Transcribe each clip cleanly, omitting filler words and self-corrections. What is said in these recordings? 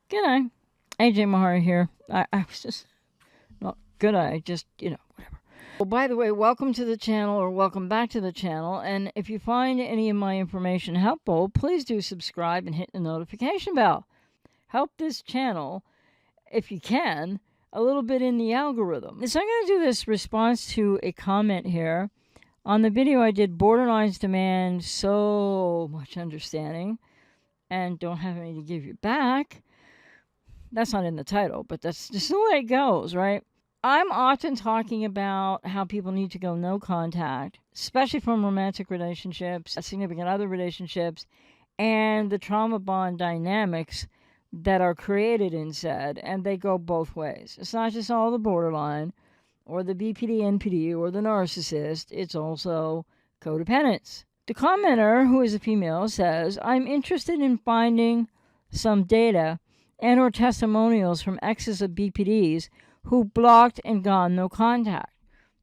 G'day. AJMahari here. I was just not good. I just, whatever. Well, by the way, welcome to the channel or welcome back to the channel. And if you find any of my information helpful, please do subscribe and hit the notification bell. Help this channel, if you can, a little bit in the algorithm. So I'm going to do this response to a comment here. On the video I did, borderlines demand so much understanding and don't have any to give you back. That's not in the title, but that's just the way it goes, right? I'm often talking about how people need to go no contact, especially from romantic relationships, significant other relationships, and the trauma bond dynamics that are created in said, and they go both ways. It's not just all the borderline or the BPD, NPD, or the narcissist. It's also codependence. The commenter, who is a female, says, I'm interested in finding some data and or testimonials from exes of BPDs who blocked and gone no contact.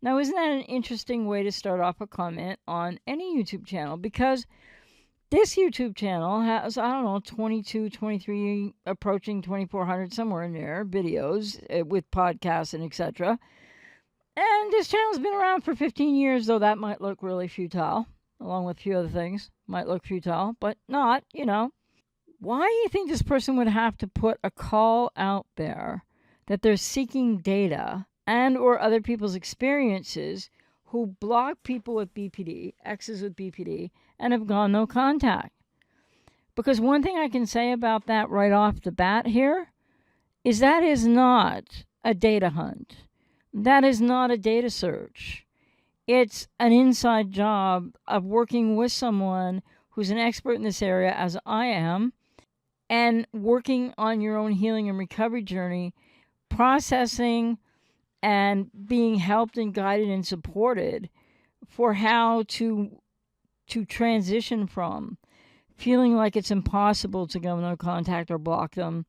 Now, isn't that an interesting way to start off a comment on any YouTube channel? Because this YouTube channel has, 22, 23, approaching 2,400, somewhere in there, videos with podcasts and etc. And this channel's been around for 15 years, though that might look really futile, along with a few other things. Might look futile, but not, Why do you think this person would have to put a call out there that they're seeking data and or other people's experiences who block people with BPD, exes with BPD, and have gone no contact? Because one thing I can say about that right off the bat here is that is not a data hunt. That is not a data search. It's an inside job of working with someone who's an expert in this area, as I am, and working on your own healing and recovery journey, processing and being helped and guided and supported for how to transition from feeling like it's impossible to go no contact or block them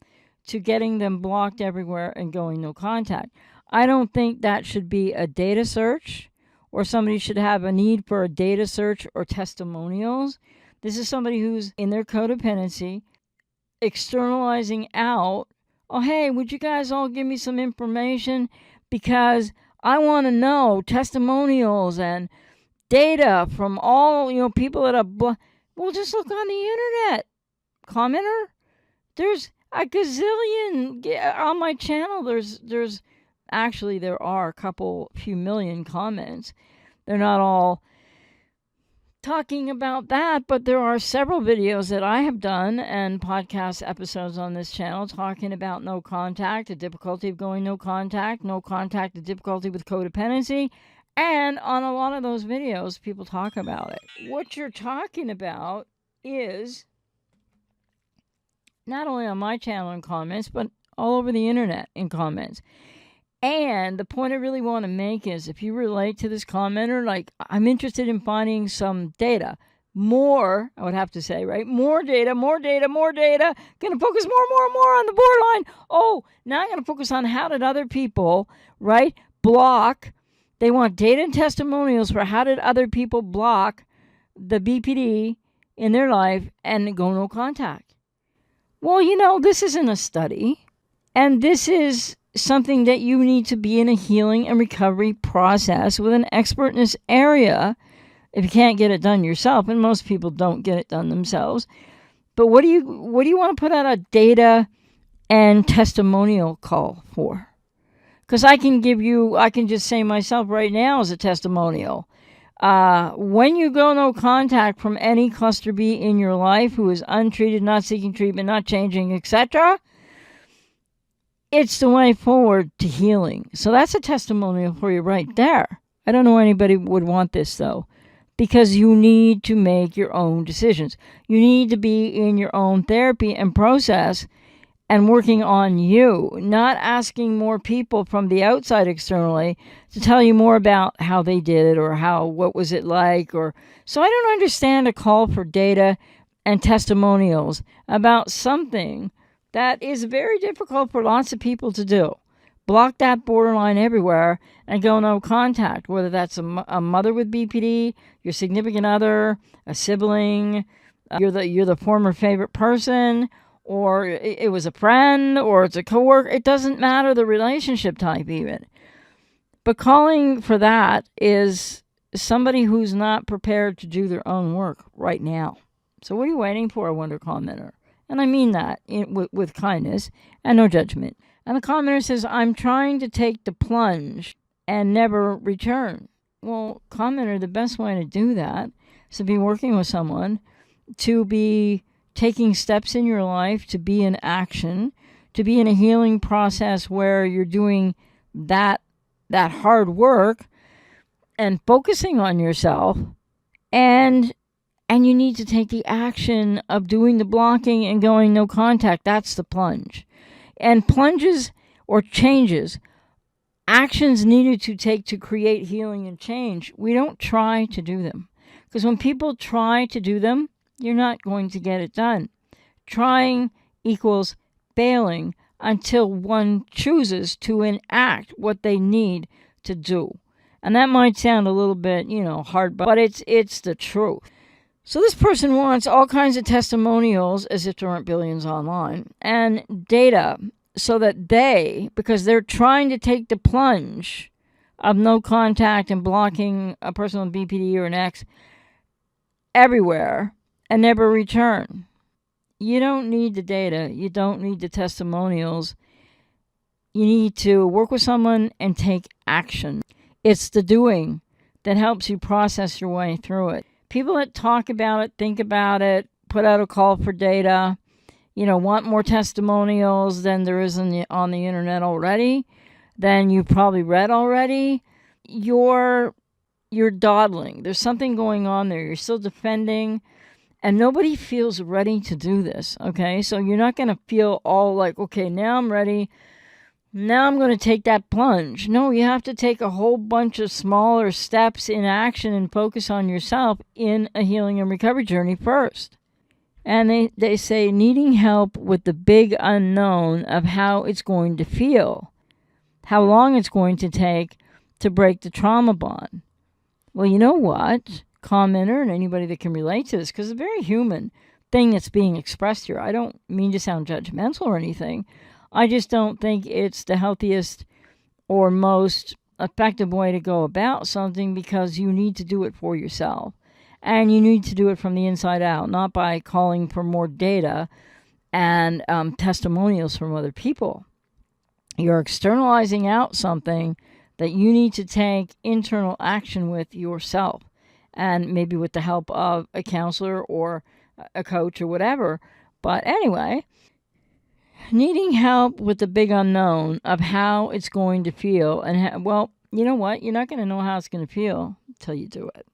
to getting them blocked everywhere and going no contact. I don't think that should be a data search or somebody should have a need for a data search or testimonials. This is somebody who's in their codependency, externalizing out, oh, hey, would you guys all give me some information because I want to know testimonials and data from all, people that have, well, just look on the internet, commenter. There's a gazillion on my channel. There are a few million comments. They're not all talking about that, but there are several videos that I have done and podcast episodes on this channel talking about no contact, the difficulty of going no contact, the difficulty with codependency, and on a lot of those videos, people talk about it. What you're talking about is not only on my channel in comments, but all over the internet in comments. And the point I really want to make is if you relate to this commenter, like, I'm interested in finding some data. More, I would have to say, right? More data. Going to focus more on the borderline. Oh, now I'm going to focus on how did other people, right, block. They want data and testimonials for how did other people block the BPD in their life and go no contact. Well, this isn't a study. And this is something that you need to be in a healing and recovery process with an expert in this area if you can't get it done yourself, and most people don't get it done themselves. But what do you want to put out a data and testimonial call for? Because I can just say myself right now as a testimonial. When you go no contact from any cluster B in your life who is untreated, not seeking treatment, not changing, etc., it's the way forward to healing. So that's a testimonial for you right there. I don't know anybody would want this, though, because you need to make your own decisions. You need to be in your own therapy and process and working on you, not asking more people from the outside externally to tell you more about how they did it or what was it like. So I don't understand a call for data and testimonials about something that is very difficult for lots of people to do. Block that borderline everywhere and go no contact, whether that's a mother with BPD, your significant other, a sibling, you're the former favorite person, or it was a friend, or it's a coworker. It doesn't matter the relationship type even. But calling for that is somebody who's not prepared to do their own work right now. So what are you waiting for, I wonder, commenter? And I mean that with kindness and no judgment. And the commenter says, I'm trying to take the plunge and never return. Well, commenter, the best way to do that is to be working with someone, to be taking steps in your life, to be in action, to be in a healing process where you're doing that hard work and focusing on yourself, and you need to take the action of doing the blocking and going no contact. That's the plunge. And plunges or changes, actions needed to take to create healing and change, we don't try to do them. Because when people try to do them, you're not going to get it done. Trying equals failing until one chooses to enact what they need to do. And that might sound a little bit, hard, but it's the truth. So this person wants all kinds of testimonials, as if there aren't billions online, and data so that because they're trying to take the plunge of no contact and blocking a person with BPD or an X everywhere and never return. You don't need the data. You don't need the testimonials. You need to work with someone and take action. It's the doing that helps you process your way through it. People that talk about it, think about it, put out a call for data, want more testimonials than there is on the internet already, than you've probably read already, you're dawdling. There's something going on there. You're still defending, and nobody feels ready to do this, okay? So you're not going to feel all like, okay, now I'm ready. Now I'm going to take that plunge. No, you have to take a whole bunch of smaller steps in action and focus on yourself in a healing and recovery journey first. And they say needing help with the big unknown of how it's going to feel, how long it's going to take to break the trauma bond. Well, you know what, commenter and anybody that can relate to this, because it's a very human thing that's being expressed here. I don't mean to sound judgmental or anything. I just don't think it's the healthiest or most effective way to go about something, because you need to do it for yourself. And you need to do it from the inside out, not by calling for more data and testimonials from other people. You're externalizing out something that you need to take internal action with yourself, and maybe with the help of a counselor or a coach or whatever. But anyway, needing help with the big unknown of how it's going to feel. And well, you know what? You're not going to know how it's going to feel until you do it.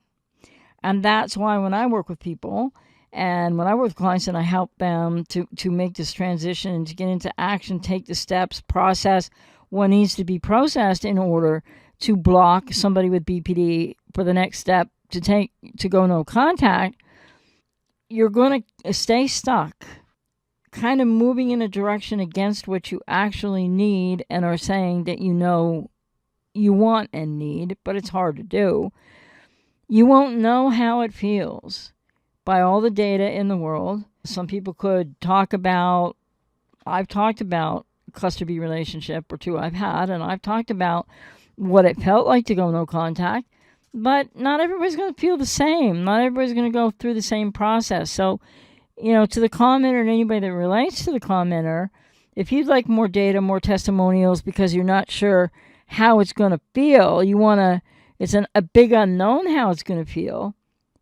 And that's why when I work with people and when I work with clients and I help them to make this transition, to get into action, take the steps, process what needs to be processed in order to block somebody with BPD for the next step to go no contact, you're going to stay stuck, kind of moving in a direction against what you actually need and are saying that you want and need, but it's hard to do. You won't know how it feels by all the data in the world. Some people could I've talked about cluster B relationship or two I've had, and I've talked about what it felt like to go no contact, but not everybody's going to feel the same. Not everybody's going to go through the same process. So, to the commenter and anybody that relates to the commenter, if you'd like more data, more testimonials, because you're not sure how it's going to feel, it's a big unknown how it's going to feel.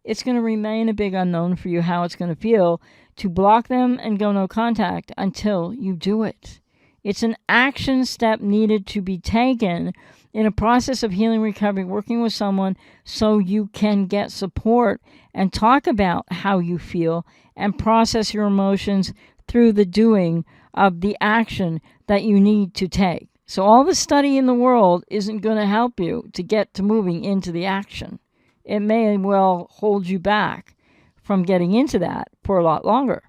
It's going to remain a big unknown for you how it's going to feel to block them and go no contact until you do it. It's an action step needed to be taken in a process of healing, recovery, working with someone so you can get support and talk about how you feel and process your emotions through the doing of the action that you need to take. So all the study in the world isn't going to help you to get to moving into the action. It may well hold you back from getting into that for a lot longer.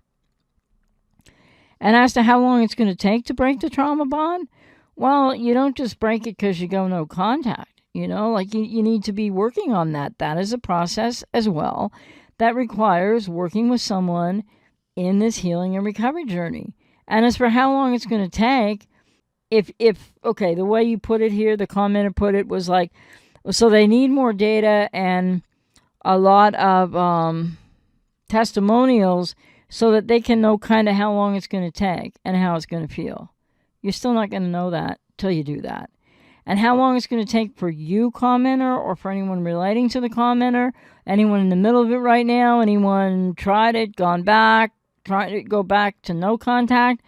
And as to how long it's going to take to break the trauma bond, well, you don't just break it because you go no contact. You need to be working on that. That is a process as well that requires working with someone in this healing and recovery journey. And as for how long it's going to take, if okay, the way you put it here, the commenter put it was like, so they need more data and a lot of testimonials so that they can know kind of how long it's going to take and how it's going to feel. You're still not going to know that till you do that. And how long it's going to take for you, commenter, or for anyone relating to the commenter, anyone in the middle of it right now, anyone tried it, gone back, trying to go back to no contact,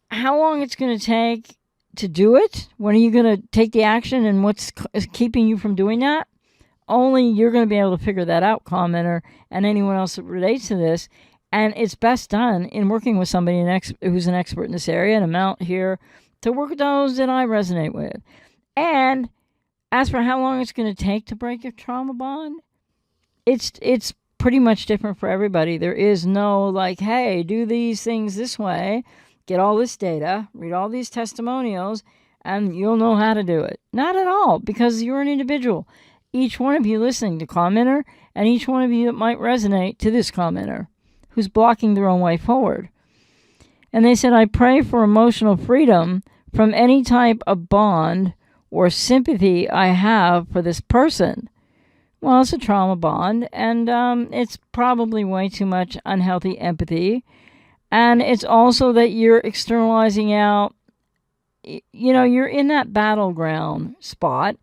how long it's going to take to do it, when are you going to take the action, and what's keeping you from doing that? Only you're going to be able to figure that out, commenter, and anyone else that relates to this. And it's best done in working with somebody who's an expert in this area, and I'm out here to work with those that I resonate with. And as for how long it's going to take to break your trauma bond, it's pretty much different for everybody. There is no like, hey, do these things this way, get all this data, read all these testimonials, and you'll know how to do it. Not at all, because you're an individual. Each one of you listening to commenter, and each one of you that might resonate to this commenter who's blocking their own way forward. And they said, I pray for emotional freedom from any type of bond or sympathy I have for this person. Well, it's a trauma bond, and it's probably way too much unhealthy empathy. And it's also that you're externalizing out, you're in that battleground spot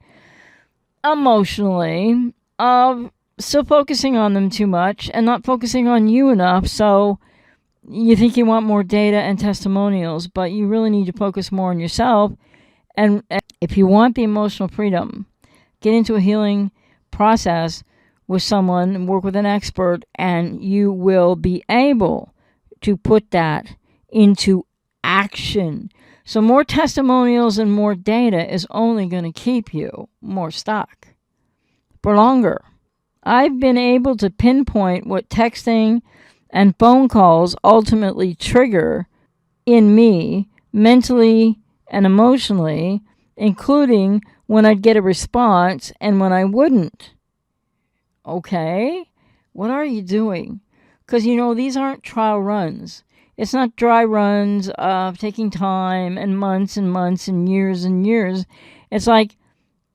emotionally of still focusing on them too much and not focusing on you enough. So you think you want more data and testimonials, but you really need to focus more on yourself. And if you want the emotional freedom, get into a healing process with someone, work with an expert, and you will be able to put that into action. So more testimonials and more data is only going to keep you more stuck for longer. I've been able to pinpoint what texting and phone calls ultimately trigger in me mentally and emotionally, including when I'd get a response and when I wouldn't. Okay, what are you doing? Because, these aren't trial runs. It's not dry runs of taking time and months and years and years. It's like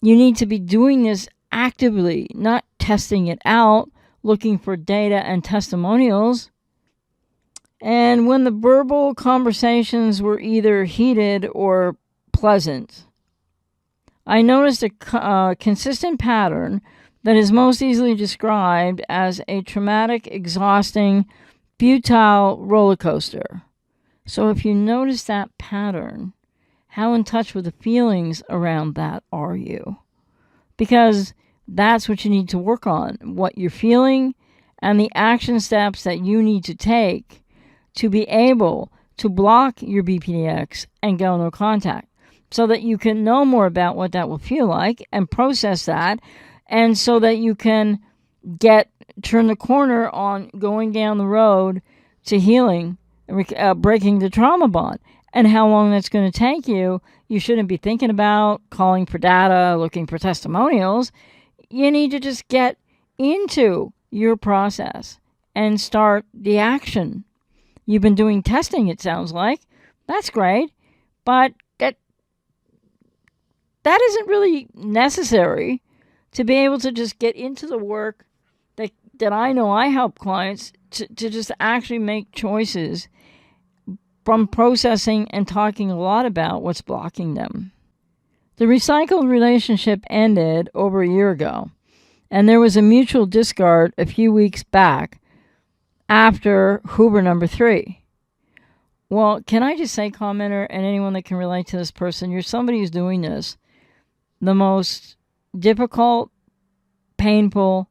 you need to be doing this actively, not testing it out, looking for data and testimonials. And when the verbal conversations were either heated or pleasant, I noticed a consistent pattern that is most easily described as a traumatic, exhausting, futile roller coaster. So if you notice that pattern, how in touch with the feelings around that are you? Because that's what you need to work on, what you're feeling and the action steps that you need to take to be able to block your BPDX and go no contact, so that you can know more about what that will feel like and process that, and so that you can turn the corner on going down the road to healing, breaking the trauma bond. And how long that's going to take you shouldn't be thinking about calling for data, looking for testimonials. You need to just get into your process and start the action. You've been doing testing, it sounds like. That's great, but that isn't really necessary to be able to just get into the work that I know I help clients to just actually make choices from processing and talking a lot about what's blocking them. The recycled relationship ended over a year ago, and there was a mutual discard a few weeks back after Huber number 3. Well, can I just say, commenter, and anyone that can relate to this person, you're somebody who's doing this the most difficult, painful,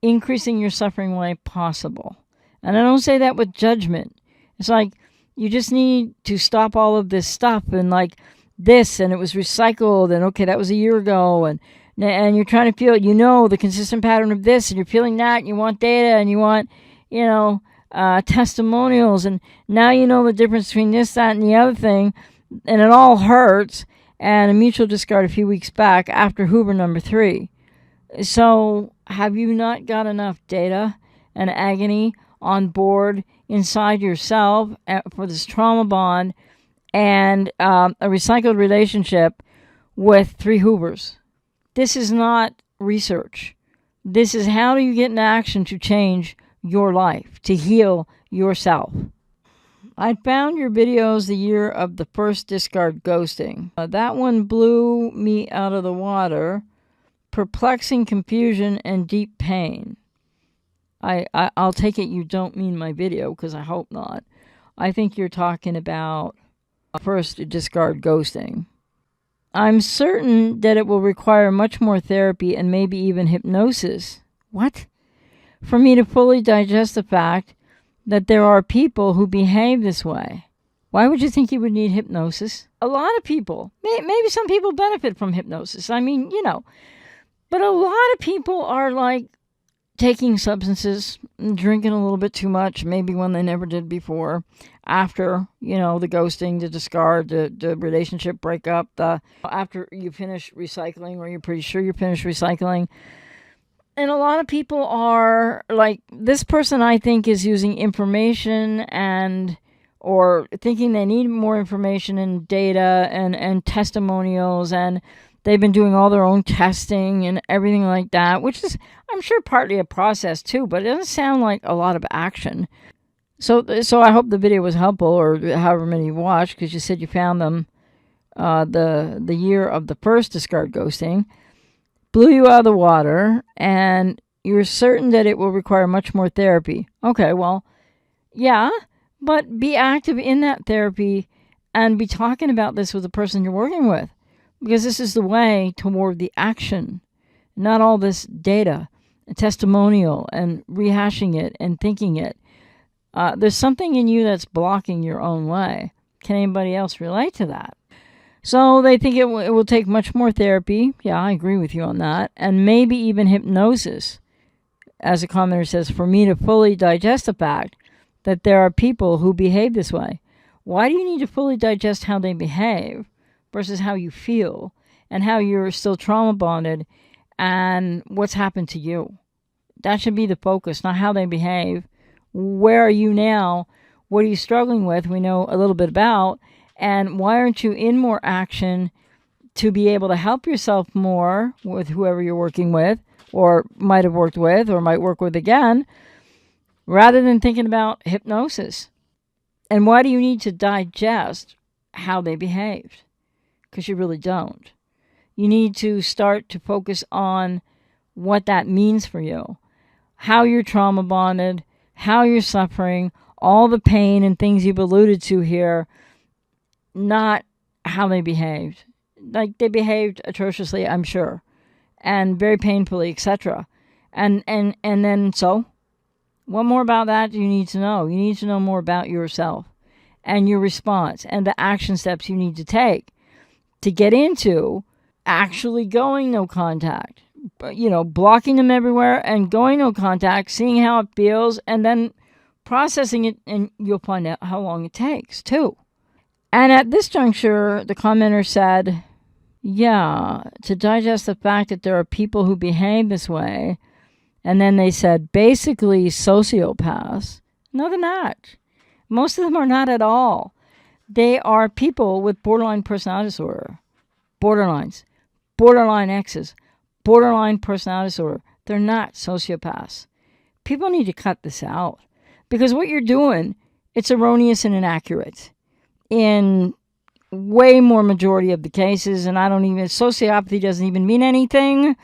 increasing your suffering way possible. And I don't say that with judgment. It's like you just need to stop all of this stuff and like this, and it was recycled, and okay, that was a year ago, and you're trying to feel, the consistent pattern of this, and you're feeling that, and you want data, and you want, testimonials, and now you know the difference between this, that, and the other thing, and it all hurts, and a mutual discard a few weeks back after Huber number 3. So have you not got enough data and agony on board inside yourself for this trauma bond and a recycled relationship with 3 Hoovers. This is not research. This is how do you get in action to change your life, to heal yourself. I found your videos the year of the first discard ghosting. That one blew me out of the water. Perplexing confusion and deep pain. I'll take it you don't mean my video, because I hope not. I think you're talking about first discard ghosting. I'm certain that it will require much more therapy and maybe even hypnosis. What? For me to fully digest the fact that there are people who behave this way. Why would you think you would need hypnosis? A lot of people, maybe some people benefit from hypnosis. I mean, but a lot of people are like taking substances, drinking a little bit too much, maybe when they never did before, after, the ghosting, the discard, the relationship breakup, after you finish recycling, or you're pretty sure you finished recycling. And a lot of people are like, this person I think is using information or thinking they need more information and data and testimonials, and they've been doing all their own testing and everything like that, which is, I'm sure, partly a process too, but it doesn't sound like a lot of action. So I hope the video was helpful, or however many you watched, because you said you found them the year of the first discard ghosting. Blew you out of the water, and you're certain that it will require much more therapy. Okay, well, yeah, but be active in that therapy and be talking about this with the person you're working with, because this is the way toward the action, not all this data, and testimonial, and rehashing it and thinking it. There's something in you that's blocking your own way. Can anybody else relate to that? So they think it will take much more therapy. Yeah, I agree with you on that. And maybe even hypnosis. As a commenter says, for me to fully digest the fact that there are people who behave this way. Why do you need to fully digest how they behave versus how you feel and how you're still trauma bonded and what's happened to you? That should be the focus, not how they behave. Where are you now? What are you struggling with? We know a little bit about. And why aren't you in more action to be able to help yourself more with whoever you're working with, or might have worked with, or might work with again, rather than thinking about hypnosis? And why do you need to digest how they behaved? Because you really don't. You need to start to focus on what that means for you, how you're trauma bonded, how you're suffering, all the pain and things you've alluded to here, not how they behaved. Like, they behaved atrociously, I'm sure, and very painfully, etc. And then, so what more about that do you need to know? You need to know more about yourself and your response and the action steps you need to take to get into actually going no contact. Blocking them everywhere and going no contact, seeing how it feels, and then processing it, and you'll find out how long it takes too. And at this juncture, the commenter said, yeah, to digest the fact that there are people who behave this way. And then they said, basically sociopaths. No, they're not. Most of them are not at all. They are people with borderline personality disorder. Borderlines. Borderline X's. Borderline personality disorder. They're not sociopaths. People need to cut this out. Because what you're doing, it's erroneous and inaccurate in way more majority of the cases. And sociopathy doesn't even mean anything.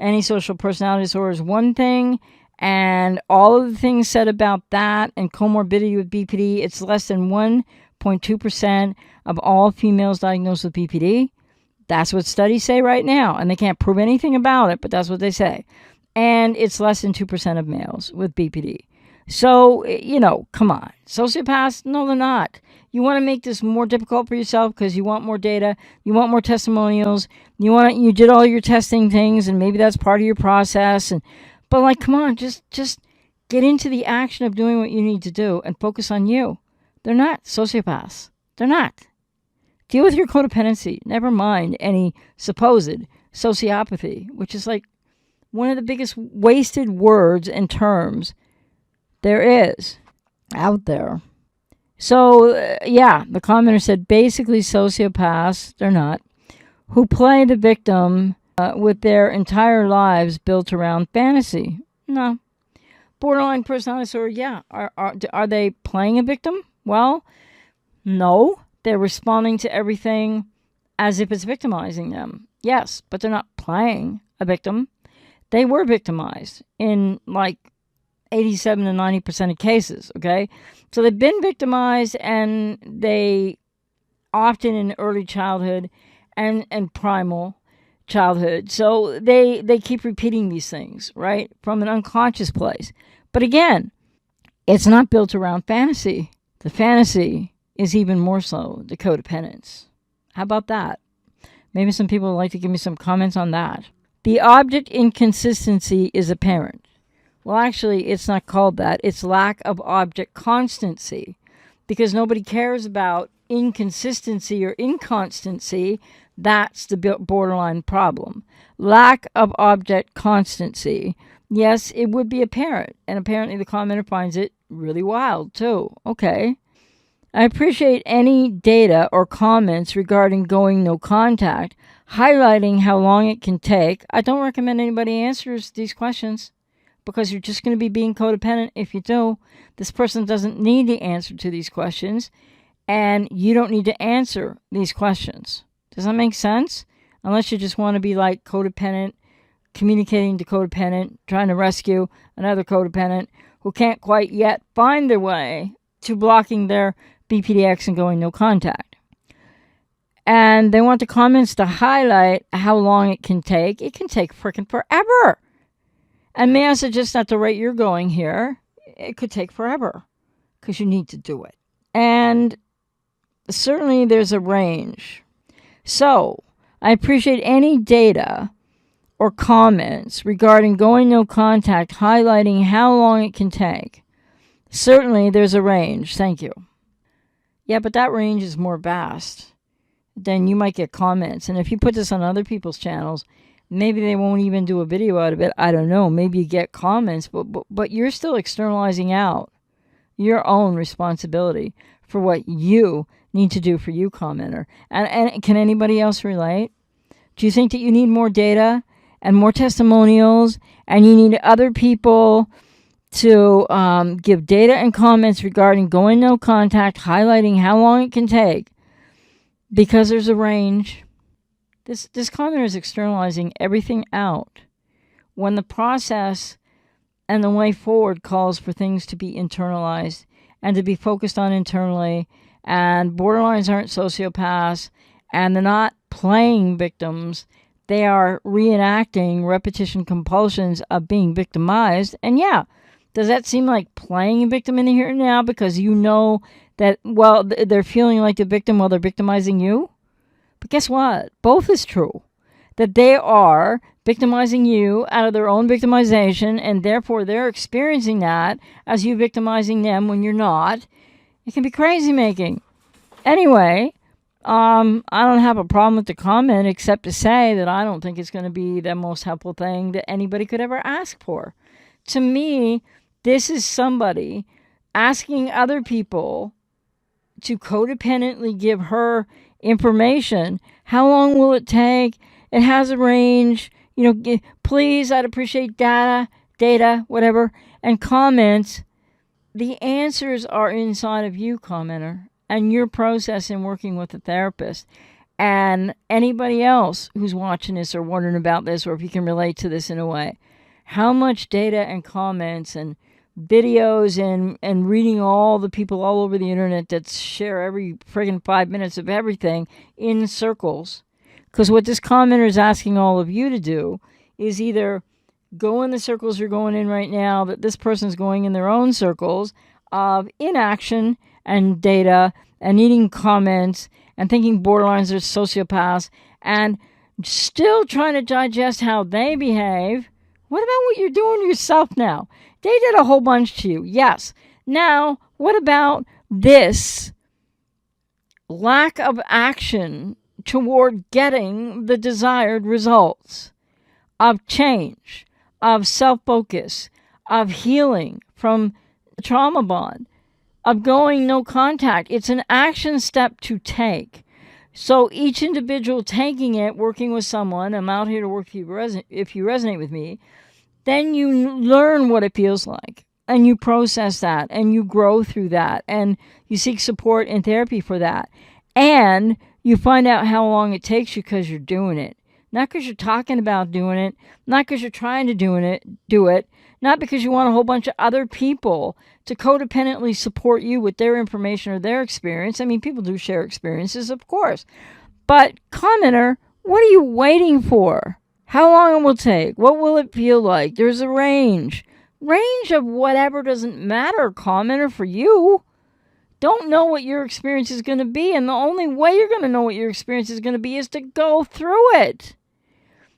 Antisocial personality disorder is one thing. And all of the things said about that and comorbidity with BPD, it's less than 1.2% of all females diagnosed with BPD. That's what studies say right now. And they can't prove anything about it, but that's what they say. And it's less than 2% of males with BPD. So, come on. Sociopaths? No, they're not. You want to make this more difficult for yourself because you want more data, you want more testimonials, you did all your testing things, and maybe that's part of your process. But come on, just get into the action of doing what you need to do and focus on you. They're not sociopaths. They're not. Deal with your codependency. Never mind any supposed sociopathy, which is like one of the biggest wasted words and terms there is. out there. So, yeah, the commenter said basically sociopaths, they're not, who play the victim with their entire lives built around fantasy. No. Borderline personality disorder, yeah. Are they playing a victim? Well, no. They're responding to everything as if it's victimizing them. Yes, but they're not playing a victim. They were victimized in like 87 to 90% of cases, okay? So they've been victimized, and they often in early childhood and primal childhood. So they keep repeating these things, right? From an unconscious place. But again, it's not built around fantasy. The fantasy is even more so the codependence. How about that? Maybe some people would like to give me some comments on that. The object inconsistency is apparent. Well, actually, it's not called that. It's lack of object constancy, because nobody cares about inconsistency or inconstancy. That's the borderline problem. Lack of object constancy. Yes, it would be apparent, and apparently the commenter finds it really wild, too. Okay. I appreciate any data or comments regarding going no contact, highlighting how long it can take. I don't recommend anybody answers these questions, because you're just going to be being codependent if you do. This person doesn't need the answer to these questions, and you don't need to answer these questions. Does that make sense? Unless you just want to be like codependent, communicating to codependent, trying to rescue another codependent who can't quite yet find their way to blocking their BPDX and going no contact. And they want the comments to highlight how long it can take. It can take freaking forever. And may I suggest at the rate you're going here, it could take forever, because you need to do it. And certainly there's a range. So I appreciate any data or comments regarding going no contact, highlighting how long it can take. Certainly there's a range. Thank you. Yeah, but that range is more vast. Then you might get comments. And if you put this on other people's channels, maybe they won't even do a video out of it. I don't know. Maybe you get comments, but you're still externalizing out your own responsibility for what you need to do for you, commenter. And can anybody else relate? Do you think that you need more data and more testimonials, and you need other people to give data and comments regarding going no contact, highlighting how long it can take, because there's a range? This commenter is externalizing everything out when the process and the way forward calls for things to be internalized and to be focused on internally. And borderlines aren't sociopaths, and they're not playing victims. They are reenacting repetition compulsions of being victimized. And yeah, does that seem like playing a victim in the here and now, because you know that, well, they're feeling like the victim while they're victimizing you? But guess what? Both is true. That they are victimizing you out of their own victimization, and therefore they're experiencing that as you victimizing them when you're not. It can be crazy making. Anyway, I don't have a problem with the comment, except to say that I don't think it's going to be the most helpful thing that anybody could ever ask for. To me, this is somebody asking other people to codependently give her information. How long will it take? It has a range. Please, I'd appreciate data, whatever, and comments. The answers are inside of you, commenter, and your process in working with a therapist. And anybody else who's watching this or wondering about this, or if you can relate to this in a way, how much data and comments and videos and reading all the people all over the internet that share every friggin' 5 minutes of everything in circles. Because what this commenter is asking all of you to do is either go in the circles you're going in right now, that this person's going in their own circles of inaction and data and needing comments and thinking borderlines are sociopaths and still trying to digest how they behave. What about what you're doing to yourself now? They did a whole bunch to you, yes. Now, what about this lack of action toward getting the desired results of change, of self-focus, of healing from trauma bond? of going no contact. It's an action step to take. So each individual taking it, working with someone, I'm out here to work if you resonate with me, then you learn what it feels like. And you process that, and you grow through that, and you seek support and therapy for that. And you find out how long it takes you because you're doing it. Not because you're talking about doing it, not because you're trying to do it, not because you want a whole bunch of other people to codependently support you with their information or their experience. I mean, people do share experiences, of course. But commenter, what are you waiting for? How long it will take? What will it feel like? There's a range. Range of whatever doesn't matter, commenter, for you. Don't know what your experience is going to be, and the only way you're going to know what your experience is going to be is to go through it.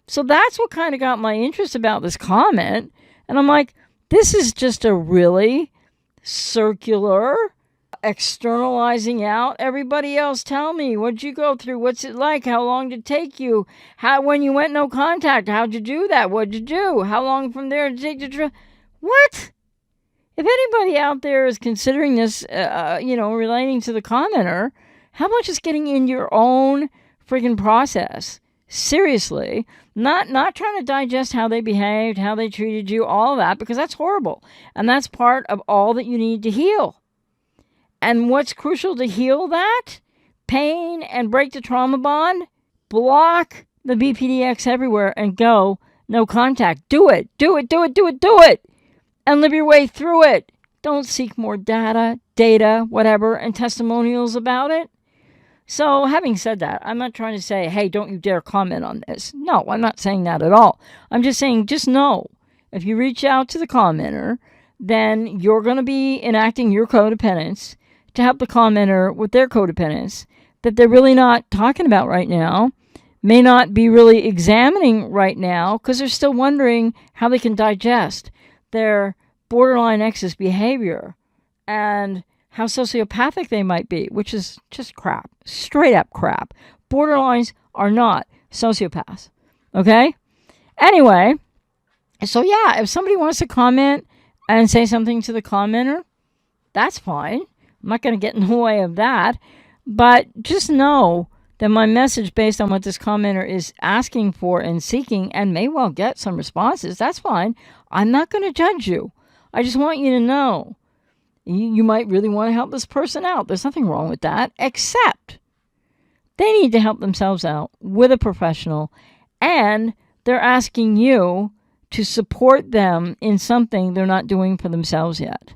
So that's what kind of got my interest about this comment. And I'm like, this is just a really circular, externalizing out. Everybody else, tell me, what'd you go through? What's it like? How long did it take you? When you went no contact, how'd you do that? What'd you do? How long from there did it take to try? What? If anybody out there is considering this, relating to the commenter, how much is getting in your own friggin' process? Seriously, not trying to digest how they behaved, how they treated you, all that, because that's horrible. And that's part of all that you need to heal. And what's crucial to heal that? Pain and break the trauma bond? Block the BPDX everywhere and go no contact. Do it. Do it, do it, do it, do it. And live your way through it. Don't seek more data, whatever, and testimonials about it. So having said that, I'm not trying to say, hey, don't you dare comment on this. No, I'm not saying that at all. I'm just saying, just know, if you reach out to the commenter, then you're going to be enacting your codependence to help the commenter with their codependence that they're really not talking about right now, may not be really examining right now, because they're still wondering how they can digest their borderline ex's behavior and how sociopathic they might be, which is just crap. Straight up crap. Borderlines are not sociopaths. Okay? Anyway, so yeah, if somebody wants to comment and say something to the commenter, that's fine. I'm not going to get in the way of that. But just know that my message, based on what this commenter is asking for and seeking, and may well get some responses, that's fine. I'm not going to judge you. I just want you to know you might really want to help this person out. There's nothing wrong with that, except they need to help themselves out with a professional, and they're asking you to support them in something they're not doing for themselves yet.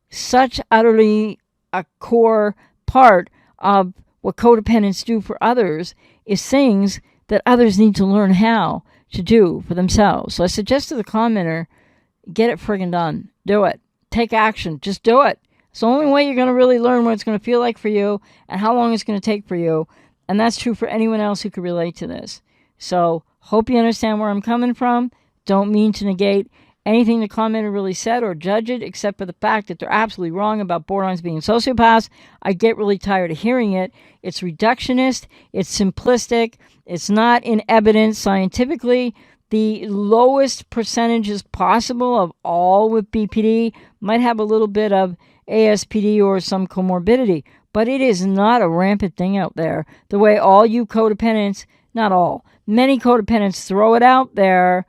Such utterly a core part of what codependents do for others is things that others need to learn how to do for themselves. So I suggest to the commenter, get it friggin' done. Do it. Take action. Just do it. It's the only way you're going to really learn what it's going to feel like for you and how long it's going to take for you. And that's true for anyone else who could relate to this. So hope you understand where I'm coming from. Don't mean to negate anything the commenter really said or judge it, except for the fact that they're absolutely wrong about borderlines being sociopaths. I get really tired of hearing it. It's reductionist. It's simplistic. It's not in evidence scientifically. The lowest percentages possible of all with BPD might have a little bit of ASPD or some comorbidity, but it is not a rampant thing out there. The way all you codependents, not all, many codependents throw it out there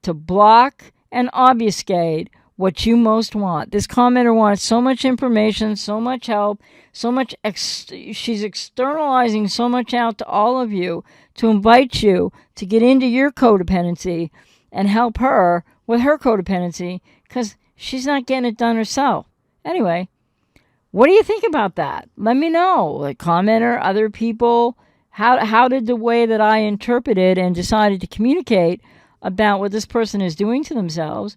to block and obfuscate what you most want. This commenter wants so much information, so much help, so much, she's externalizing so much out to all of you to invite you to get into your codependency and help her with her codependency, because she's not getting it done herself. Anyway, what do you think about that? Let me know. Like, commenter, other people, how did the way that I interpreted and decided to communicate about what this person is doing to themselves,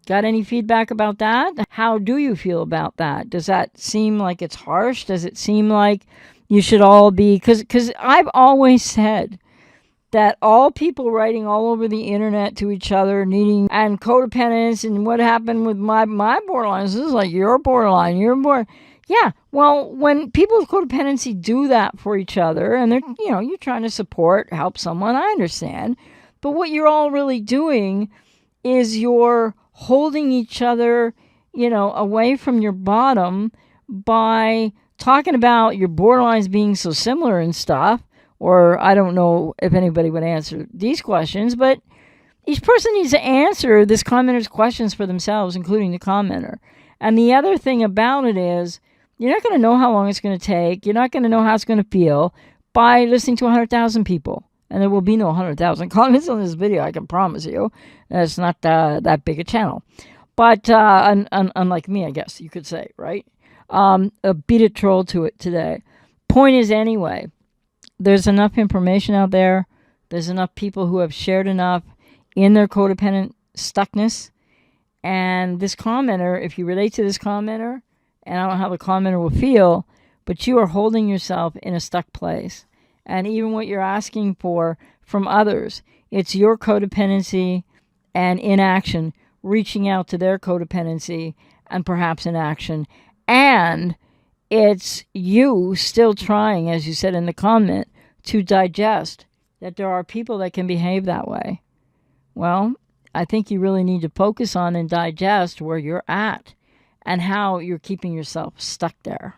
got any feedback about that? How do you feel about that? Does that seem like it's harsh? Does it seem like you should all be... Because I've always said that all people writing all over the internet to each other, needing... And codependence and what happened with my borderlines. This is like your borderline, your borderline. Yeah, well, when people with codependency do that for each other, and they're, you're trying to support, help someone, I understand. But what you're all really doing is you're holding each other, away from your bottom by talking about your borderlines being so similar and stuff. Or I don't know if anybody would answer these questions, but each person needs to answer this commenter's questions for themselves, including the commenter. And the other thing about it is, you're not going to know how long it's going to take. You're not going to know how it's going to feel by listening to 100,000 people. And there will be no 100,000 comments on this video, I can promise you. It's not that big a channel. But unlike me, I guess you could say, right? Beat a troll to it today. Point is, anyway, there's enough information out there. There's enough people who have shared enough in their codependent stuckness. And this commenter, if you relate to this commenter, and I don't know how the commenter will feel, but you are holding yourself in a stuck place. And even what you're asking for from others, it's your codependency and inaction reaching out to their codependency and perhaps inaction. And it's you still trying, as you said in the comment, to digest that there are people that can behave that way. Well, I think you really need to focus on and digest where you're at and how you're keeping yourself stuck there.